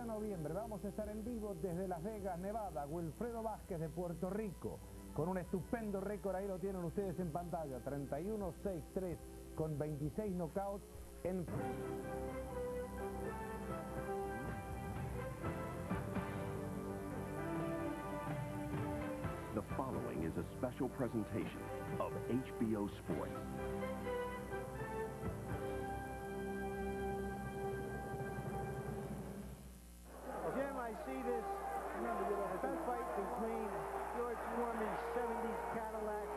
de noviembre vamos a estar en vivo desde Las Vegas, Nevada. Wilfredo Vázquez de Puerto Rico, con un estupendo récord, ahí lo tienen ustedes en pantalla, 31-6-3 con 26 knockouts en... The following is a special presentation of HBO Sports. Jim, I see this best fight between George Foreman's 70s Cadillac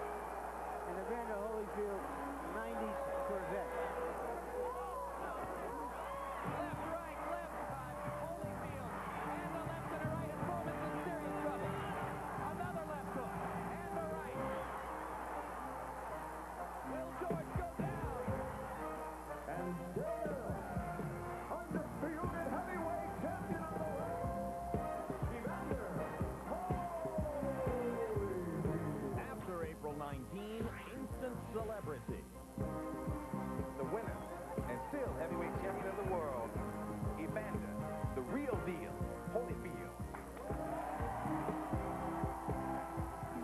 and Evander Holyfield's 90s Corvette. Left, right, Holyfield. And the left and the right, and Foreman's in serious trouble. Another left hook, and the right. Will George go down? And Tyrell, undisputed heavyweight champion of the world, Evander Holyfield. After April 19, instant celebrity. The winner and still heavyweight champion of the world, Evander, the real deal, Holyfield.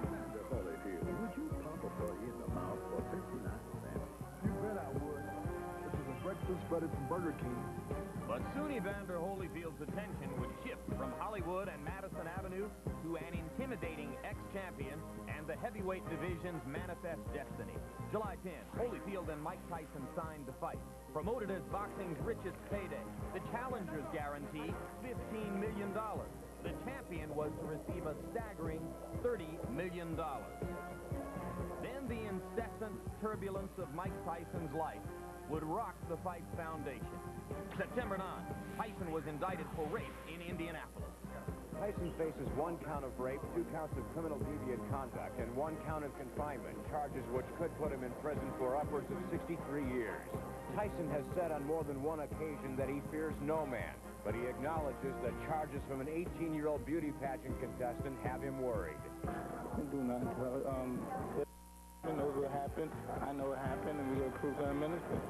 Evander Holyfield, would you pump a buggy in the mouth for 59 cents? You bet I would. This is a breakfast breaded from Burger King. But soon Evander Holyfield's attention would shift from Hollywood and Madison Avenue to an intimidating ex-champion and the heavyweight division's manifest destiny. July 10th, Holyfield and Mike Tyson signed the fight. Promoted as boxing's richest payday, the challenger's guarantee, $15 million. The champion was to receive a staggering $30 million. Then the incessant turbulence of Mike Tyson's life would rock the fight's foundation. September 9, Tyson was indicted for rape in Indianapolis. Tyson faces 1 count of rape, 2 counts of criminal deviant conduct, and 1 count of confinement, charges which could put him in prison for upwards of 63 years. Tyson has said on more than one occasion that he fears no man, but he acknowledges that charges from an 18-year-old beauty pageant contestant have him worried. I didn't do nothing to her. He knows what happened. I know what happened, and we're going to prove him innocent.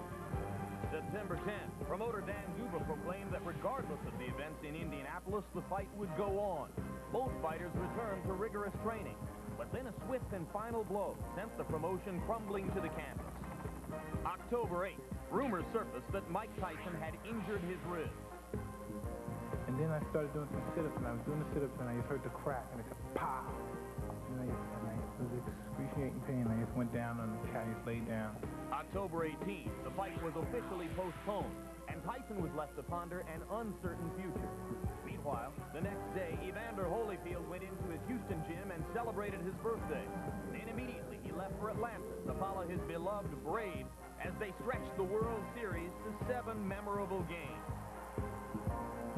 September 10th, promoter Dan Duba proclaimed that regardless of the events in Indianapolis, the fight would go on. Both fighters returned to rigorous training, but then a swift and final blow sent the promotion crumbling to the canvas. October 8th, rumors surfaced that Mike Tyson had injured his ribs. And then I started doing some sit-ups, and I was doing the sit-ups, and I just heard the crack, and it said, pow! And I was excruciating pain. I just went down on the couch, just laid down. October 18th, the fight was officially postponed, and Tyson was left to ponder an uncertain future. Meanwhile, the next day, Evander Holyfield went into his Houston gym and celebrated his birthday. Then immediately, he left for Atlanta to follow his beloved Braves as they stretched the World Series to 7 memorable games.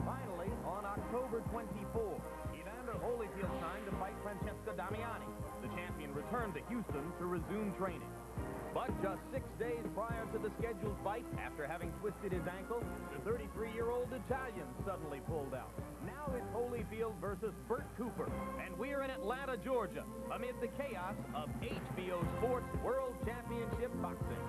Finally, on October 24th, Evander Holyfield signed to fight Francesca Damiani. The champion returned to Houston to resume training. But just 6 days prior to the scheduled fight, after having twisted his ankle, the 33-year-old Italian suddenly pulled out. Now it's Holyfield versus Bert Cooper, and we're in Atlanta, Georgia, amid the chaos of HBO Sports World Championship Boxing.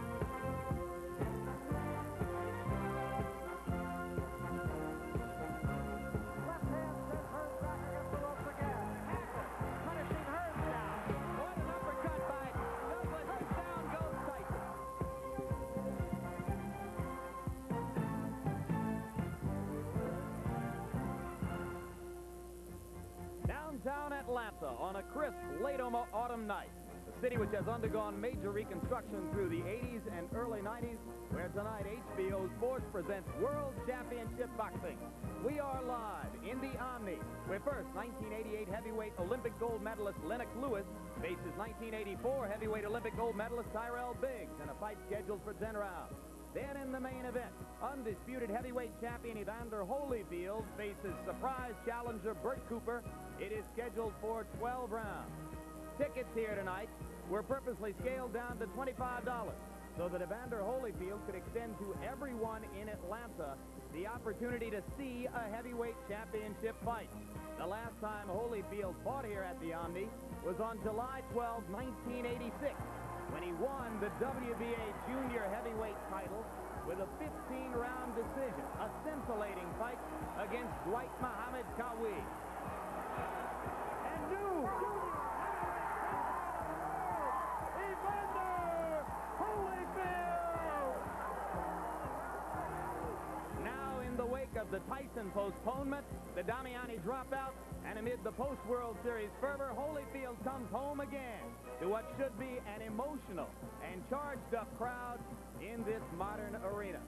Downtown Atlanta on a crisp late autumn night. The city which has undergone major reconstruction through the 80s and early 90s, where tonight HBO Sports presents World Championship Boxing. We are live in the Omni, where first 1988 heavyweight Olympic gold medalist Lennox Lewis faces 1984 heavyweight Olympic gold medalist Tyrell Biggs in a fight scheduled for 10 rounds. Then in the main event, undisputed heavyweight champion Evander Holyfield faces surprise challenger Bert Cooper. It is scheduled for 12 rounds. Tickets here tonight were purposely scaled down to $25 so that Evander Holyfield could extend to everyone in Atlanta the opportunity to see a heavyweight championship fight. The last time Holyfield fought here at the Omni was on July 12, 1986. When he won the WBA junior heavyweight title with a 15-round decision. A scintillating fight against Dwight Muhammad Qawi. And new Evander Holyfield! Now in the wake of the Tyson postponement, the Damiani dropout, and amid the post-World Series fervor, Holyfield comes home again to what should be an emotional and charged-up crowd in this modern arena.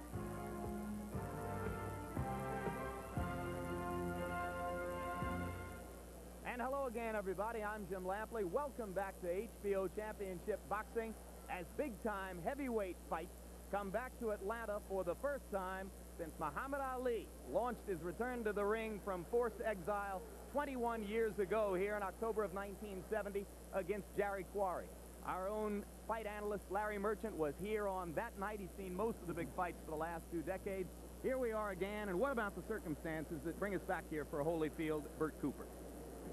And hello again, everybody. I'm Jim Lampley. Welcome back to HBO Championship Boxing as big-time heavyweight fights come back to Atlanta for the first time since Muhammad Ali launched his return to the ring from forced exile 21 years ago here in October of 1970 against Jerry Quarry. Our own fight analyst Larry Merchant was here on that night. He's seen most of the big fights for the last 2 decades. Here we are again, and what about the circumstances that bring us back here for Holyfield, Bert Cooper?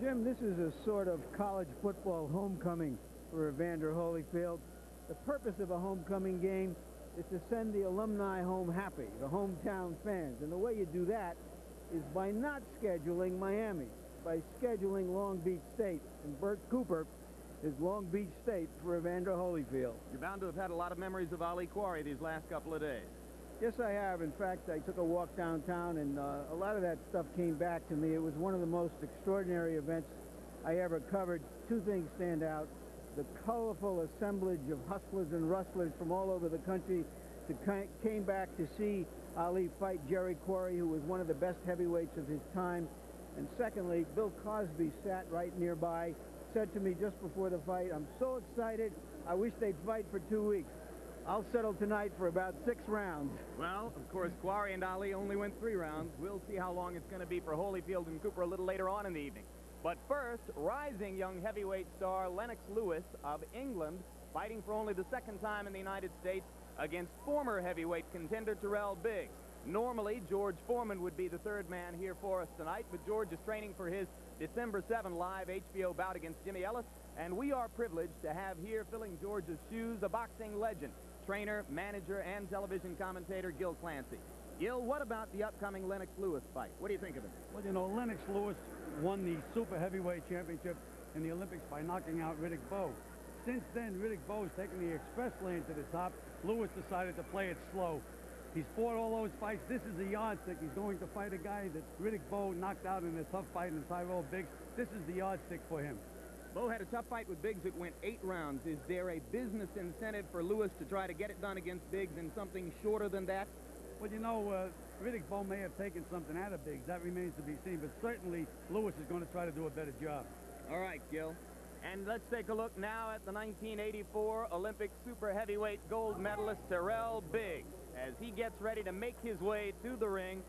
Jim, this is a sort of college football homecoming for Evander Holyfield. The purpose of a homecoming game is to send the alumni home happy, the hometown fans. And the way you do that is by not scheduling Miami, by scheduling Long Beach State. And Bert Cooper is Long Beach State for Evander Holyfield. You're bound to have had a lot of memories of Ali Quarry these last couple of days. Yes, I have. In fact, I took a walk downtown, and a lot of that stuff came back to me. It was one of the most extraordinary events I ever covered. 2 things stand out. The colorful assemblage of hustlers and rustlers from all over the country came back to see Ali fight Jerry Quarry, who was one of the best heavyweights of his time. And secondly, Bill Cosby sat right nearby, said to me just before the fight, "I'm so excited, I wish they'd fight for 2 weeks. I'll settle tonight for about 6 rounds." Well, of course, Quarry and Ali only went 3 rounds. We'll see how long it's going to be for Holyfield and Cooper a little later on in the evening. But first, rising young heavyweight star Lennox Lewis of England, fighting for only the 2nd time in the United States against former heavyweight contender Tyrell Biggs. Normally, George Foreman would be the 3rd man here for us tonight, but George is training for his December 7 live HBO bout against Jimmy Ellis, and we are privileged to have here filling George's shoes a boxing legend, trainer, manager, and television commentator Gil Clancy. Gil, what about the upcoming Lennox Lewis fight? What do you think of it? Well, you know, Lennox Lewis won the Super Heavyweight Championship in the Olympics by knocking out Riddick Bowe. Since then, Riddick Bowe's taken the express lane to the top. Lewis decided to play it slow. He's fought all those fights. This is the yardstick. He's going to fight a guy that Riddick Bowe knocked out in a tough fight in Tyrell Biggs. This is the yardstick for him. Bowe had a tough fight with Biggs that went 8 rounds. Is there a business incentive for Lewis to try to get it done against Biggs in something shorter than that? Well, you know, Riddick Bowe may have taken something out of Biggs. That remains to be seen. But certainly, Lewis is going to try to do a better job. All right, Gil. And let's take a look now at the 1984 Olympic super heavyweight gold medalist Tyrell Biggs as he gets ready to make his way to the ring.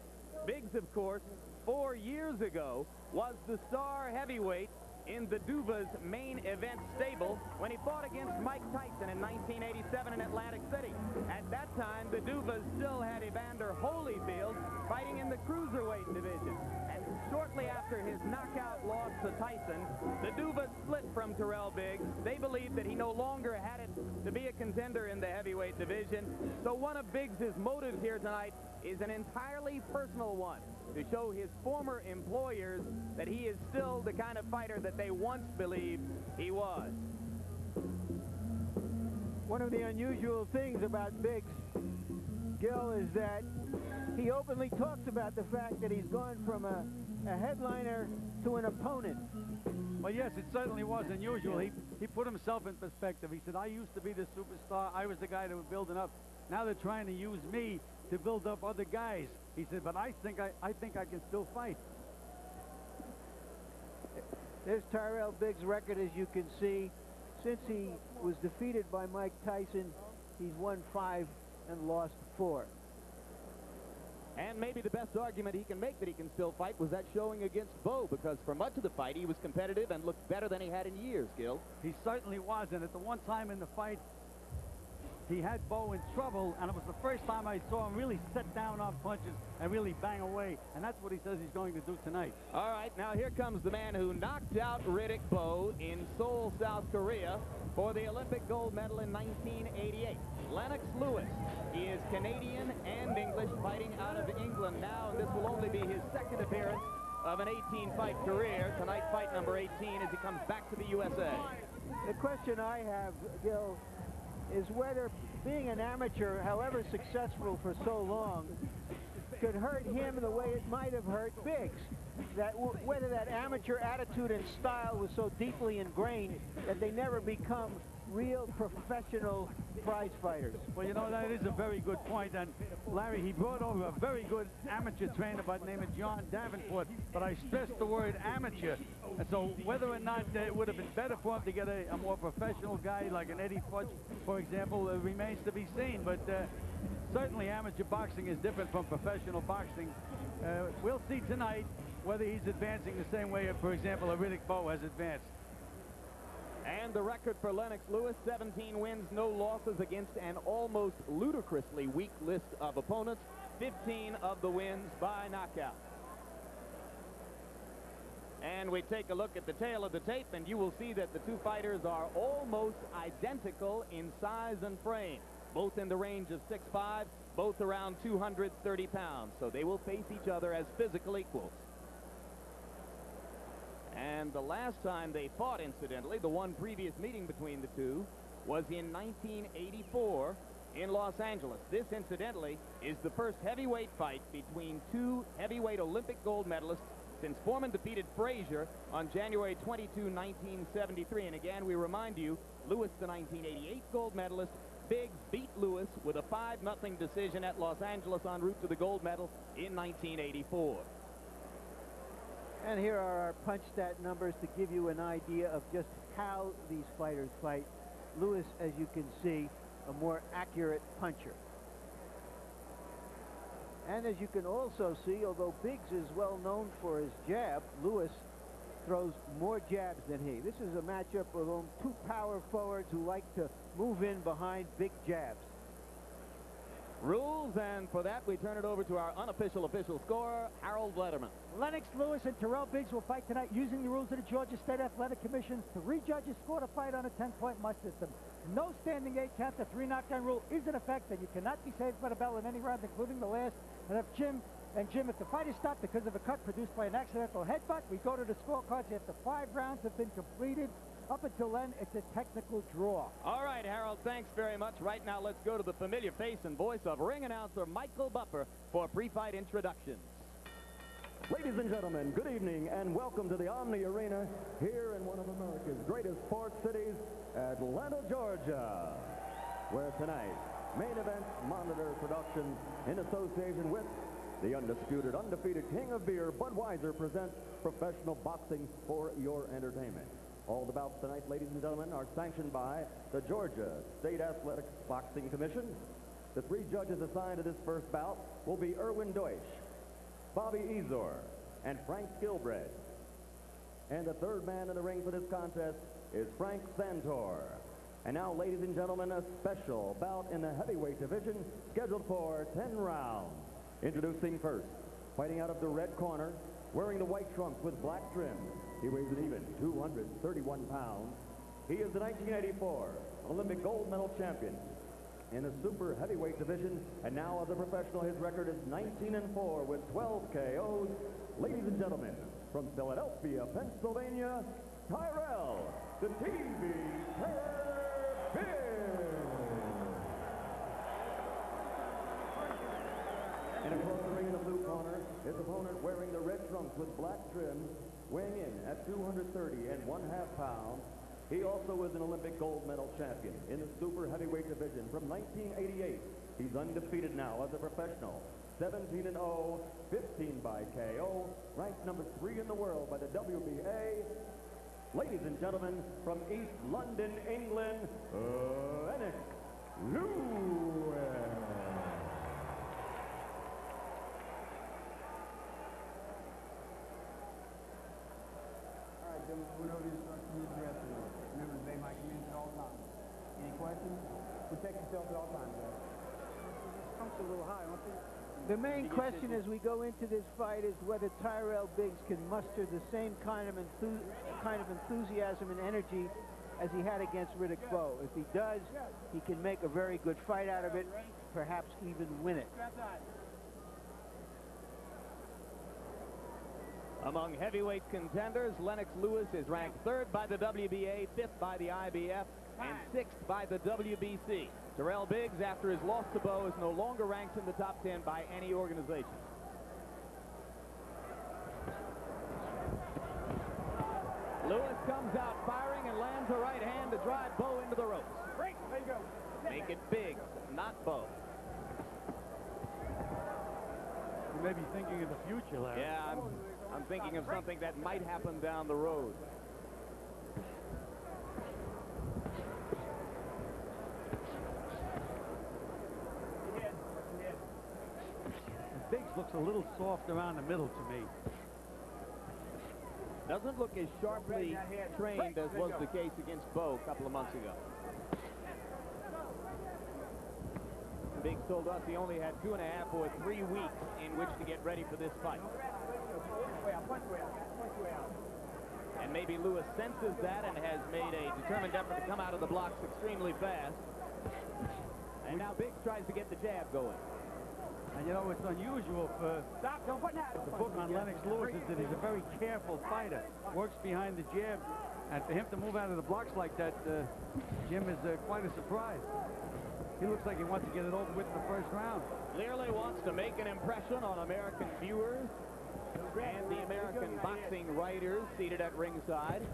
Biggs, of course, 4 years ago was the star heavyweight in the Duvas main event stable when he fought against Mike Tyson in 1987 in Atlantic City. At that time, the Duvas still had Evander Holyfield fighting in the cruiserweight division. And shortly after his knockout loss to Tyson, the Duvas split from Tyrell Biggs. They believed that he no longer had it to be a contender in the heavyweight division. So one of Biggs' motives here tonight is an entirely personal one, to show his former employers that he is still the kind of fighter that they once believed he was. One of the unusual things about Biggs, Gil, is that he openly talks about the fact that he's gone from a headliner to an opponent. Well, yes, it certainly was unusual. He put himself in perspective. He said, I used to be the superstar. I was the guy that was building up. Now they're trying to use me to build up other guys. He said, but I think I can still fight. There's Tyrell Biggs' record, as you can see. Since he was defeated by Mike Tyson, he's won 5 and lost 4. And maybe the best argument he can make that he can still fight was that showing against Bowe, because for much of the fight he was competitive and looked better than he had in years, Gil. He certainly was, and at the one time in the fight, he had Bo in trouble, and it was the first time I saw him really set down on punches and really bang away, and that's what he says he's going to do tonight. All right, now here comes the man who knocked out Riddick Bowe in Seoul, South Korea for the Olympic gold medal in 1988. Lennox Lewis. He is Canadian and English, fighting out of England now, and this will only be his second appearance of an 18-fight career. Tonight, fight number 18 as he comes back to the USA. The question I have, Gil, is whether being an amateur, however successful for so long, could hurt him the way it might have hurt Biggs. Whether that amateur attitude and style was so deeply ingrained that they never become real professional prize fighters. Well, you know, that is a very good point. And Larry, he brought over a very good amateur trainer by the name of John Davenport, but I stress the word amateur. And so whether or not it would have been better for him to get a more professional guy like an Eddie Fudge, for example, remains to be seen. But certainly amateur boxing is different from professional boxing. We'll see tonight whether he's advancing the same way, for example, a Riddick Bowe has advanced. And the record for Lennox Lewis, 17 wins, no losses against an almost ludicrously weak list of opponents. 15 of the wins by knockout. And we take a look at the tail of the tape, and you will see that the two fighters are almost identical in size and frame. Both in the range of 6'5", both around 230 pounds. So they will face each other as physical equals. And the last time they fought, incidentally, the one previous meeting between the two, was in 1984 in Los Angeles. This, incidentally, is the first heavyweight fight between two heavyweight Olympic gold medalists since Foreman defeated Frazier on January 22, 1973. And again, we remind you, Lewis, the 1988 gold medalist, Biggs beat Lewis with a 5-0 decision at Los Angeles en route to the gold medal in 1984. And here are our punch stat numbers to give you an idea of just how these fighters fight. Lewis, as you can see, a more accurate puncher. And as you can also see, although Biggs is well known for his jab, Lewis throws more jabs than he. This is a matchup of two power forwards who like to move in behind big jabs. Rules, and for that we turn it over to our unofficial official scorer, Harold Letterman. Lennox Lewis and Tyrell Biggs will fight tonight using the rules of the Georgia State Athletic Commission. 3 judges scored a fight on a 10-point must system. No standing 8 count. The 3 knockdown rule is in effect, and you cannot be saved by the bell in any round, including the last. And if if the fight is stopped because of a cut produced by an accidental headbutt, we go to the scorecards after 5 rounds have been completed. Up until then, it's a technical draw. All right, Harold, thanks very much. Right now, let's go to the familiar face and voice of ring announcer Michael Buffer for pre-fight introductions. Ladies and gentlemen, good evening and welcome to the Omni Arena here in one of America's greatest sports cities, Atlanta, Georgia, where tonight, Main Event Monitor Productions, in association with the undisputed, undefeated King of Beer, Budweiser, presents professional boxing for your entertainment. All the bouts tonight, ladies and gentlemen, are sanctioned by the Georgia State Athletics Boxing Commission. The 3 judges assigned to this first bout will be Erwin Deutsch, Bobby Ezor, and Frank Skilbred. And the third man in the ring for this contest is Frank Santor. And now, ladies and gentlemen, a special bout in the heavyweight division scheduled for 10 rounds. Introducing first, fighting out of the red corner, wearing the white trunks with black trim. He weighs an even 231 pounds. He is the 1984 Olympic gold medal champion in the super heavyweight division, and now as a professional, his record is 19-4 with 12 KOs. Ladies and gentlemen, from Philadelphia, Pennsylvania, Tyrell, the TV And across the ring in the blue corner, his opponent wearing the red trunks with black trim, weighing in at 230.5 pounds. He also is an Olympic gold medal champion in the super heavyweight division from 1988. He's undefeated now as a professional. 17-0, 15 by KO, ranked number 3 in the world by the WBA. Ladies and gentlemen, from East London, England, Lennox Lewis. Whatever the instruction is, remember, they might come in at all times. Any questions? Protect yourself at all times, man. Pumps a little high, don't they? The main question as we go into this fight is whether Tyrell Biggs can muster the same kind of enthusiasm and energy as he had against Riddick Bowe. If he does, he can make a very good fight out of it, perhaps even win it. Among heavyweight contenders, Lennox Lewis is ranked 3rd by the WBA, 5th by the IBF, and 6th by the WBC. Tyrell Biggs, after his loss to Bowe, is no longer ranked in the top 10 by any organization. Lewis comes out firing and lands a right hand to drive Bowe into the ropes. There you go. Make it Biggs, not Bowe. You may be thinking of the future, Larry. Yeah, I'm thinking of something that might happen down the road. Biggs looks a little soft around the middle to me. Doesn't look as sharply trained as was the case against Bowe a couple of months ago. Biggs told us he only had 2.5 or 3 weeks in which to get ready for this fight. And maybe Lewis senses that and has made a determined effort to come out of the blocks extremely fast. And now Biggs tries to get the jab going. And you know, it's unusual for the book on Lennox Lewis is that he's a very careful fighter. Works behind the jab. And for him to move out of the blocks like that, Jim, is quite a surprise. He looks like he wants to get it over with in the first round. Clearly wants to make an impression on American viewers and the American boxing writers seated at ringside.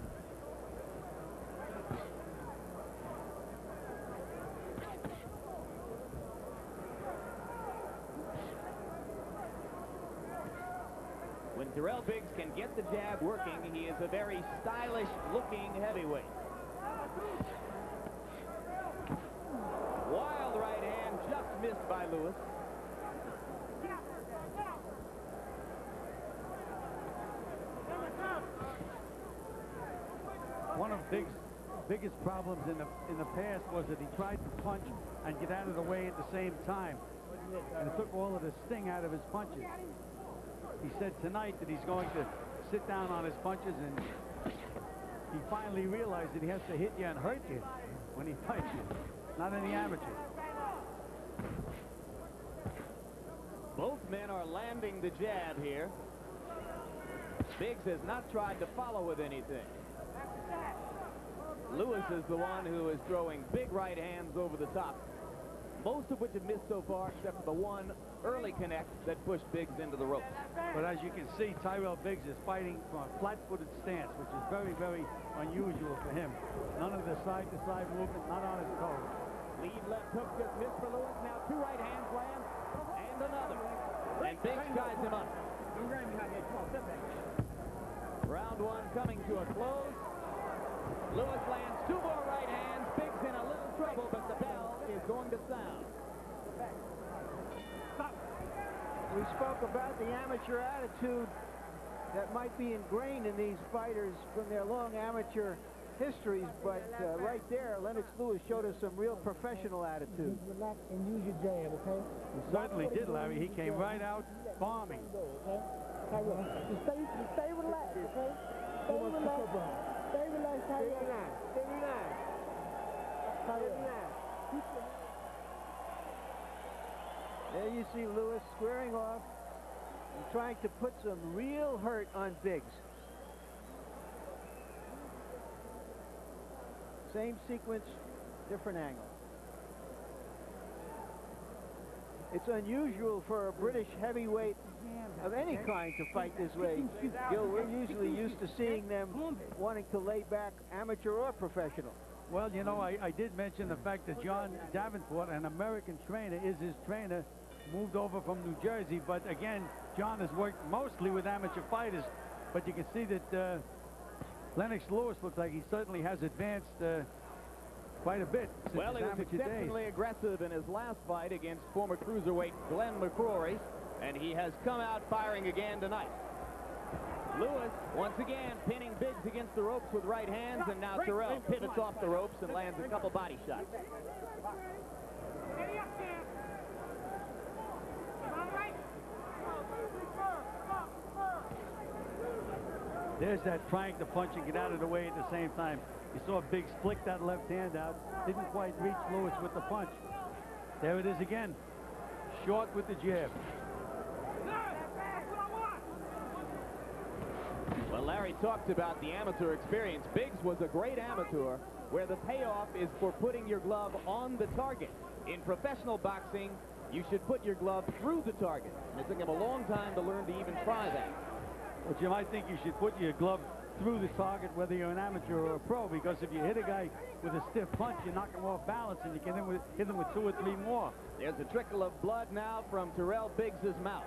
When Tyrell Biggs can get the jab working, he is a very stylish-looking heavyweight. Wild right hand, just missed by Lewis. One of Biggs' biggest problems in the past was that he tried to punch and get out of the way at the same time. And it took all of the sting out of his punches. He said tonight that he's going to sit down on his punches, and he finally realized that he has to hit you and hurt you when he fights you. Not any amateur. Both men are landing the jab here. Biggs has not tried to follow with anything. Lewis is the one who is throwing big right hands over the top, most of which have missed so far, except for the one early connect that pushed Biggs into the ropes. But as you can see, Tyrell Biggs is fighting from a flat-footed stance, which is very, very unusual for him. None of the side-to-side movement, not on his toes. Lead left hook just missed for Lewis. Now 2 right hands land, and another. And Biggs ties him up. Round 1 coming to a close. Lewis lands 2 more right hands. Biggs in a little trouble, but the bell is going to sound. We spoke about the amateur attitude that might be ingrained in these fighters from their long amateur histories, but right there, Lennox Lewis showed us some real professional attitude. Relax and use your jab, okay? He certainly did, Larry. He came right out bombing. Tyrell, just stay relaxed, okay? Stay relaxed. Stay relaxed, Tyrell. Stay relaxed. Tyrell. There you see Lewis squaring off and trying to put some real hurt on Biggs. Same sequence, different angle. It's unusual for a British heavyweight of any kind to fight this way. Gil, we're usually used to seeing them wanting to lay back, amateur or professional. Well, you know, I did mention the fact that John Davenport, an American trainer, is his trainer, moved over from New Jersey. But again, John has worked mostly with amateur fighters. But you can see that Lennox Lewis looks like he certainly has advanced quite a bit since well, his he was amateur exceptionally days. aggressive in his last fight against former cruiserweight Glenn McCrory, and he has come out firing again tonight. Lewis Once again, pinning Biggs against the ropes with right hands, and now Tyrell pivots off the ropes and lands a couple body shots. There's that trying to punch and get out of the way at the same time. You saw Biggs flick that left hand out. Didn't quite reach Lewis with the punch. There it is again. Short with the jab. Well, Larry talked about the amateur experience. Biggs was a great amateur where the payoff is for putting your glove on the target. In professional boxing, you should put your glove through the target. And it took him a long time to learn to even try that. Well, Jim, I think you should put your glove through the target whether you're an amateur or a pro, because if you hit a guy with a stiff punch, you knock him off balance and you can hit him with 2 or 3 more. There's a trickle of blood now from Tyrell Biggs' mouth,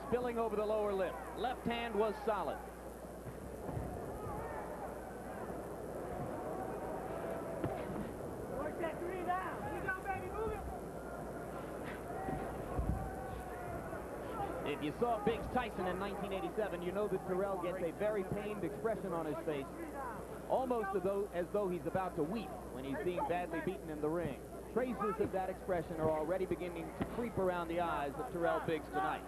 spilling over the lower lip. Left hand was solid. If you saw Biggs Tyson in 1987, you know that Tyrell gets a very pained expression on his face, almost as though he's about to weep when he's being badly beaten in the ring. Traces of that expression are already beginning to creep around the eyes of Tyrell Biggs tonight.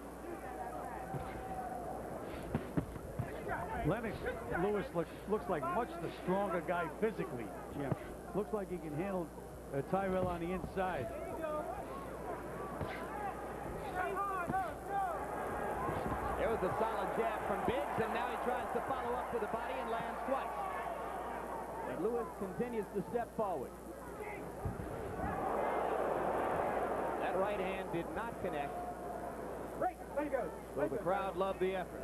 Lennox Lewis looks like much the stronger guy physically, Jim. Looks like he can handle Tyrell on the inside. There was a solid jab from Biggs, and now he tries to follow up with a body and lands twice. And Lewis continues to step forward. That right hand did not connect. So the crowd loved the effort.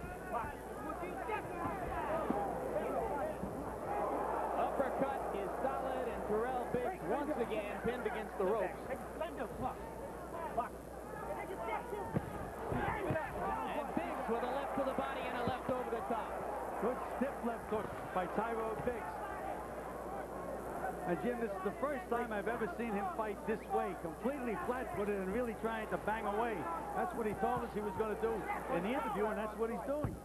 Uppercut is solid, and Tyrell Biggs once again pinned against the ropes. And Biggs with a left to the body and a left over the top. Good stiff left hook by Tyrell Biggs. And Jim, this is the first time I've ever seen him fight this way, completely flat-footed and really trying to bang away. That's what he told us he was going to do in the interview, and that's what he's doing.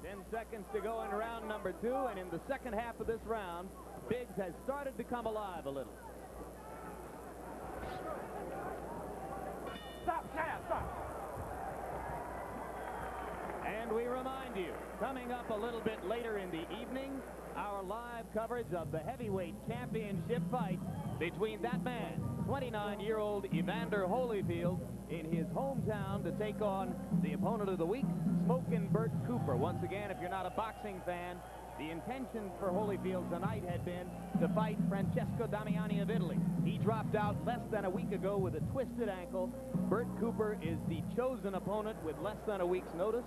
10 seconds to go in round number 2, and in the second half of this round, Biggs has started to come alive a little. Stop, stop. And we remind you, coming up a little bit later in the evening, our live coverage of the heavyweight championship fight between that man, 29-year-old Evander Holyfield, in his hometown to take on the opponent of the week, Smokin' Bert Cooper. Once again, if you're not a boxing fan, the intention for Holyfield tonight had been to fight Francesco Damiani of Italy. He dropped out less than a week ago with a twisted ankle. Bert Cooper is the chosen opponent with less than a week's notice.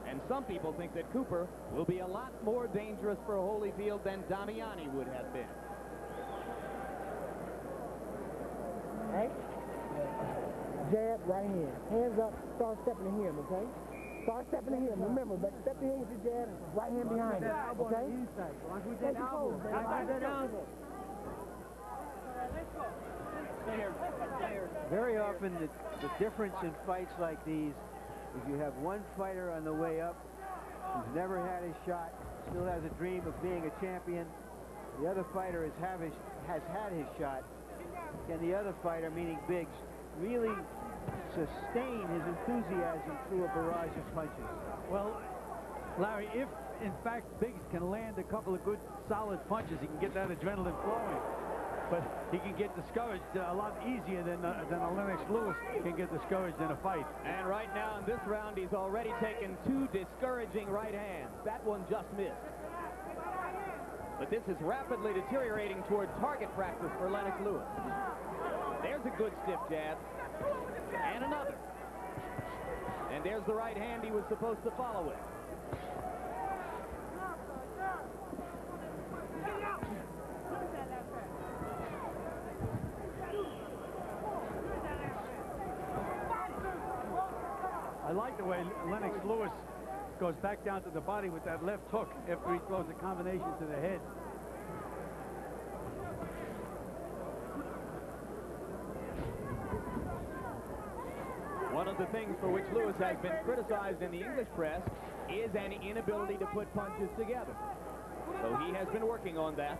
And some people think that Cooper will be a lot more dangerous for Holyfield than Damiani would have been. Right? Jab, right hand. Hands up, start stepping to him, okay? Start stepping to him. Remember, but step in with your jab, right hand behind him, okay? Very often the difference in fights like these is you have one fighter on the way up who's never had his shot, still has a dream of being a champion. The other fighter has had his shot. Can the other fighter, meaning Biggs, really sustain his enthusiasm through a barrage of punches? Well, Larry, if in fact Biggs can land a couple of good solid punches, he can get that adrenaline flowing. But he can get discouraged a lot easier than a Lennox Lewis can get discouraged in a fight. And right now in this round, he's already taken 2 discouraging right hands. That one just missed. But this is rapidly deteriorating toward target practice for Lennox Lewis. There's a good stiff jab. And another. And there's the right hand he was supposed to follow with. I like the way Lennox Lewis goes back down to the body with that left hook after he throws a combination to the head. One of the things for which Lewis has been criticized in the English press is an inability to put punches together. So he has been working on that.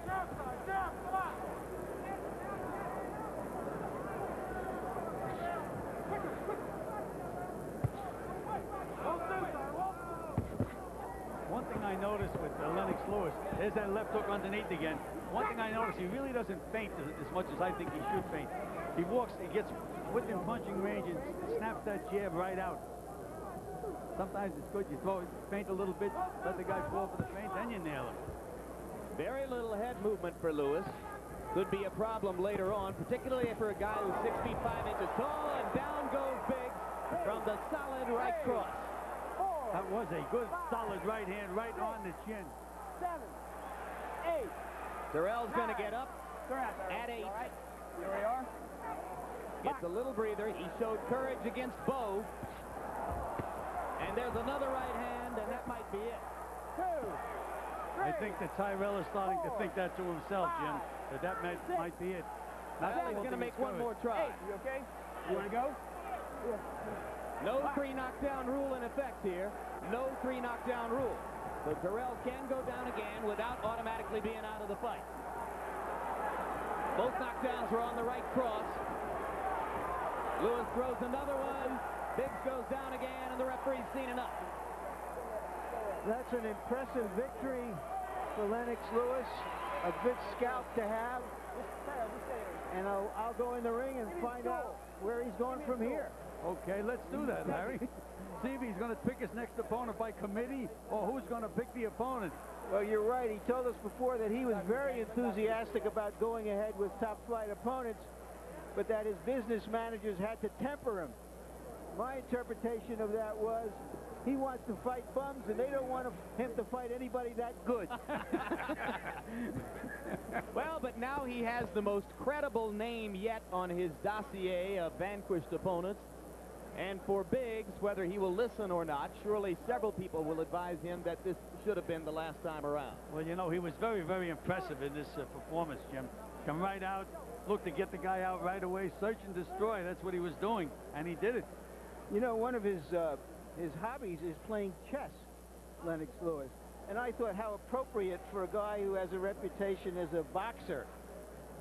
One thing I noticed with Lennox Lewis, there's that left hook underneath again. One thing I noticed, he really doesn't feint as much as I think he should feint. He walks, he gets within punching range and snaps that jab right out. Sometimes it's good, you throw it, feint a little bit, let the guy fall for the feint, then you nail him. Very little head movement for Lewis. Could be a problem later on, particularly for a guy who's 6 feet 5 inches tall, and down goes Biggs from the solid right cross. That was a good, solid right hand right on the chin. 7, 8. Tyrell's going to get up at 8. Right. Here we are. Gets a little breather. He showed courage against Bowe. And there's another right hand, and that might be it. 2, 3. I think that Tyrell is starting to think that to himself, Jim, that might be it. Well, he's going to make one more try. 8. You okay? You want to go? No 3 knockdown rule in effect here. No 3 knockdown rule. So Tyrell can go down again without automatically being out of the fight. Both knockdowns were on the right cross. Lewis throws another one. Biggs goes down again, and the referee's seen enough. That's an impressive victory for Lennox Lewis. A good scalp to have. And I'll go in the ring and find out where he's going from here. Okay, let's do that, Larry. See if he's going to pick his next opponent by committee or who's going to pick the opponent. Well, you're right. He told us before that he was very enthusiastic about going ahead with top-flight opponents, but that his business managers had to temper him. My interpretation of that was he wants to fight bums, and they don't want him to fight anybody that good. Well, but now he has the most credible name yet on his dossier of vanquished opponents. And for Biggs, whether he will listen or not, surely several people will advise him that this should have been the last time around. Well, you know, he was very, very impressive in this performance, Jim. Come right out, look to get the guy out right away, search and destroy. That's what he was doing, and he did it. You know, one of his hobbies is playing chess, Lennox Lewis. And I thought how appropriate for a guy who has a reputation as a boxer.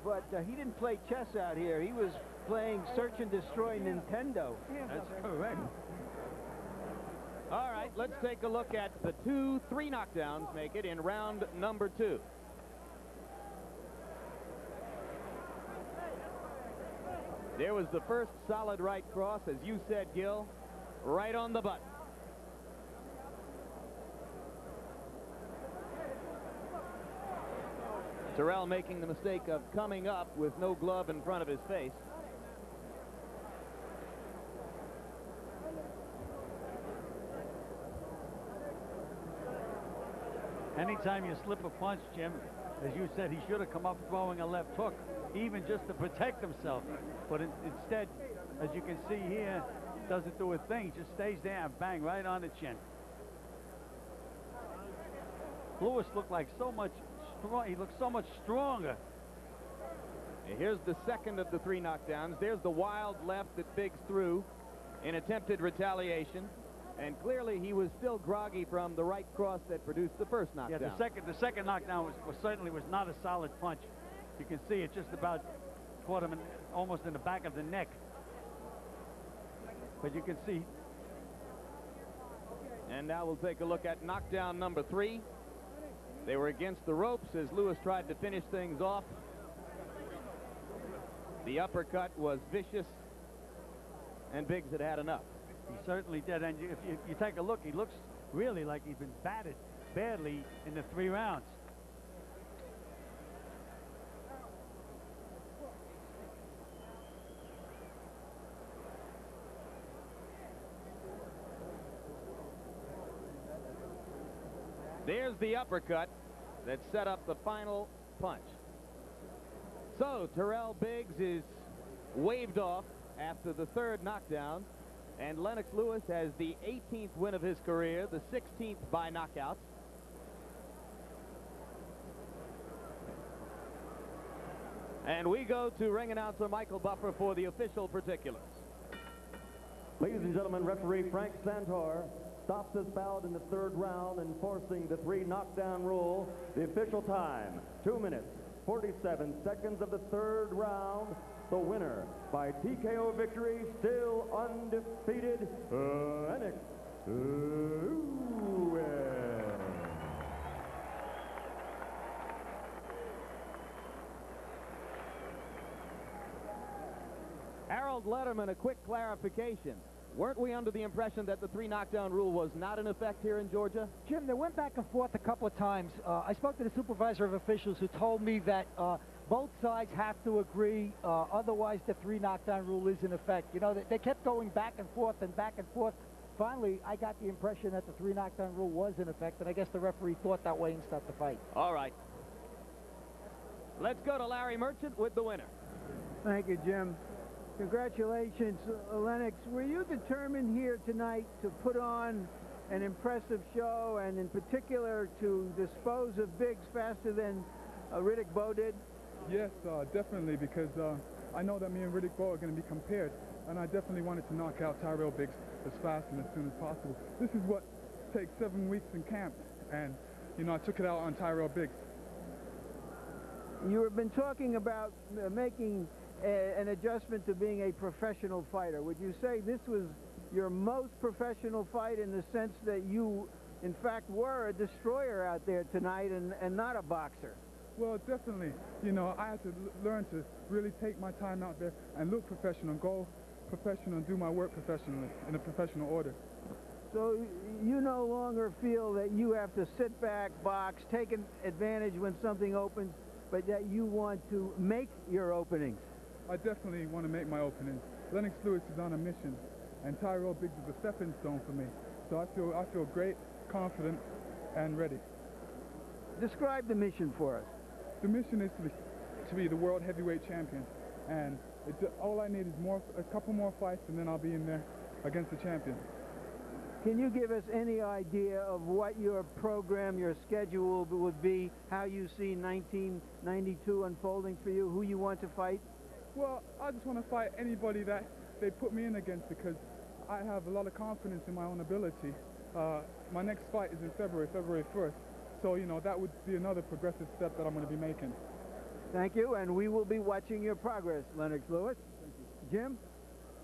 But he didn't play chess out here. He was playing search and destroy Nintendo. That's correct. All right, let's take a look at the 2 3 knockdowns make it in round number 2. There was the first solid right cross, as you said, Gil, right on the button. Tyrell making the mistake of coming up with no glove in front of his face. Anytime you slip a punch, Jim, as you said, he should have come up throwing a left hook, even just to protect himself. But instead, as you can see here, doesn't do a thing, just stays there and bang right on the chin. Lewis looked like so much strong. He looked so much stronger. And here's the second of the 3 knockdowns. There's the wild left that Biggs threw in attempted retaliation. And clearly he was still groggy from the right cross that produced the first knockdown. Yeah, the second knockdown certainly was not a solid punch. You can see it just about caught him almost in the back of the neck. But you can see. And now we'll take a look at knockdown number 3. They were against the ropes as Lewis tried to finish things off. The uppercut was vicious, and Biggs had had enough. He certainly did. And if you take a look, he looks really like he's been battered badly in the 3 rounds. There's the uppercut that set up the final punch. So Tyrell Biggs is waved off after the 3rd knockdown, and Lennox Lewis has the 18th win of his career, the 16th by knockout. And we go to ring announcer Michael Buffer for the official particulars. Ladies and gentlemen, referee Frank Santor stops this bout in the third round, enforcing the 3 knockdown rule. The official time, 2 minutes, 47 seconds of the third round. The winner by TKO victory, still undefeated, Lennox Lewis. Harold Letterman, a quick clarification. Weren't we under the impression that the 3 knockdown rule was not in effect here in Georgia? Jim, they went back and forth a couple of times. I spoke to the supervisor of officials who told me that both sides have to agree, otherwise the 3 knockdown rule is in effect. You know, they kept going back and forth and back and forth. Finally, I got the impression that the 3 knockdown rule was in effect, and I guess the referee thought that way and stopped the fight. All right. Let's go to Larry Merchant with the winner. Thank you, Jim. Congratulations, Lennox. Were you determined here tonight to put on an impressive show, and in particular to dispose of Biggs faster than Riddick Bowe did? Yes, definitely, because I know that me and Riddick Bowe are going to be compared, and I definitely wanted to knock out Tyrell Biggs as fast and as soon as possible. This is what takes 7 weeks in camp, and, you know, I took it out on Tyrell Biggs. You have been talking about making an adjustment to being a professional fighter. Would you say this was your most professional fight in the sense that you, in fact, were a destroyer out there tonight and not a boxer? Well, definitely. You know, I had to learn to really take my time out there and look professional, go professional, and do my work professionally, in a professional order. So you no longer feel that you have to sit back, box, take advantage when something opens, but that you want to make your openings? I definitely want to make my openings. Lennox Lewis is on a mission, and Tyrell Biggs is a stepping stone for me. So I feel great, confident, and ready. Describe the mission for us. The mission is to be the world heavyweight champion, and all I need is a couple more fights, and then I'll be in there against the champion. Can you give us any idea of what your program, your schedule would be, how you see 1992 unfolding for you, who you want to fight? Well, I just want to fight anybody that they put me in against, because I have a lot of confidence in my own ability. My next fight is in February 1st. So, you know, that would be another progressive step that I'm going to be making. Thank you, and we will be watching your progress, Lennox Lewis. Thank you. Jim?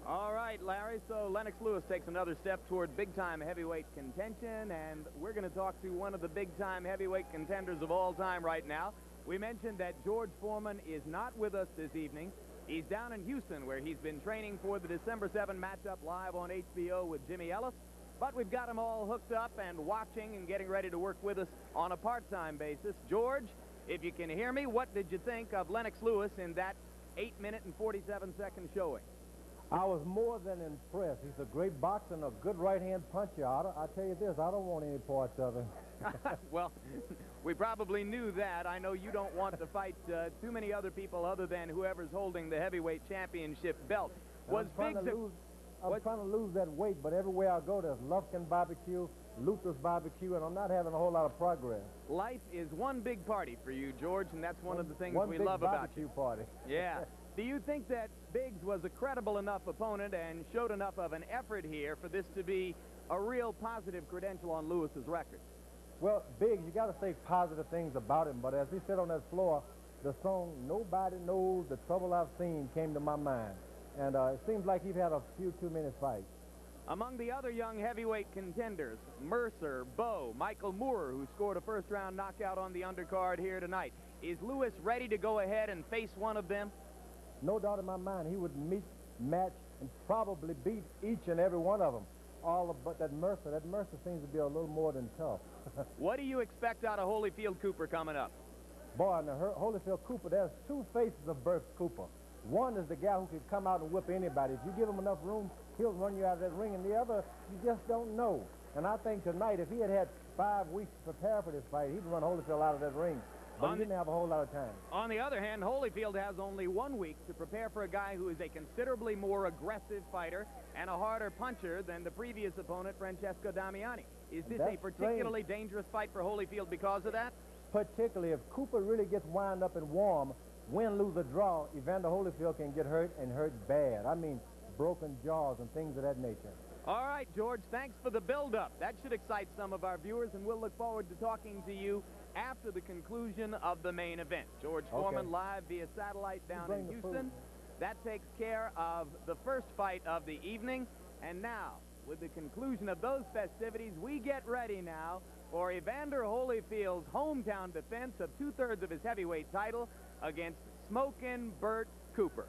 All right, Larry, so Lennox Lewis takes another step toward big-time heavyweight contention, and we're going to talk to one of the big-time heavyweight contenders of all time right now. We mentioned that George Foreman is not with us this evening. He's down in Houston, where he's been training for the December 7 matchup live on HBO with Jimmy Ellis. But we've got him all hooked up and watching and getting ready to work with us on a part-time basis. George, if you can hear me, what did you think of Lennox Lewis in that 8-minute and 47-second showing? I was more than impressed. He's a great boxer and a good right-hand puncher. I tell you this, I don't want any parts of him. Well, we probably knew that. I know you don't want to fight too many other people other than whoever's holding the heavyweight championship belt. I'm trying to lose that weight, but everywhere I go, there's Lufkin Barbecue, Luther's Barbecue, and I'm not having a whole lot of progress. Life is one big party for you, George, and that's one of the things we love about you. One big barbecue party. Yeah. Do you think that Biggs was a credible enough opponent and showed enough of an effort here for this to be a real positive credential on Lewis's record? Well, Biggs, you got to say positive things about him, but as he said on that floor, the song "Nobody Knows the Trouble I've Seen" came to my mind. And it seems like he's had a few too-minute fights. Among the other young heavyweight contenders, Mercer, Bowe, Michael Moore, who scored a first-round knockout on the undercard here tonight. Is Lewis ready to go ahead and face one of them? No doubt in my mind, he would match, and probably beat each and every one of them. But that Mercer seems to be a little more than tough. What do you expect out of Holyfield Cooper coming up? Boy, in the Holyfield Cooper, there's two faces of Burke Cooper. One is the guy who could come out and whip anybody. If you give him enough room, he'll run you out of that ring. And the other, you just don't know. And I think tonight, if he had had 5 weeks to prepare for this fight, he'd run Holyfield out of that ring. But he didn't have a whole lot of time. On the other hand, Holyfield has only 1 week to prepare for a guy who is a considerably more aggressive fighter and a harder puncher than the previous opponent, Francesco Damiani. Is this a particularly dangerous fight for Holyfield because of that? Particularly if Cooper really gets wound up and warm, win, lose, or draw, Evander Holyfield can get hurt and hurt bad. I mean, broken jaws and things of that nature. All right, George, thanks for the build-up. That should excite some of our viewers, and we'll look forward to talking to you after the conclusion of the main event. George Foreman live via satellite down in Houston. That takes care of the first fight of the evening. And now, with the conclusion of those festivities, we get ready now for Evander Holyfield's hometown defense of 2/3 of his heavyweight title against Smokin' Bert Cooper.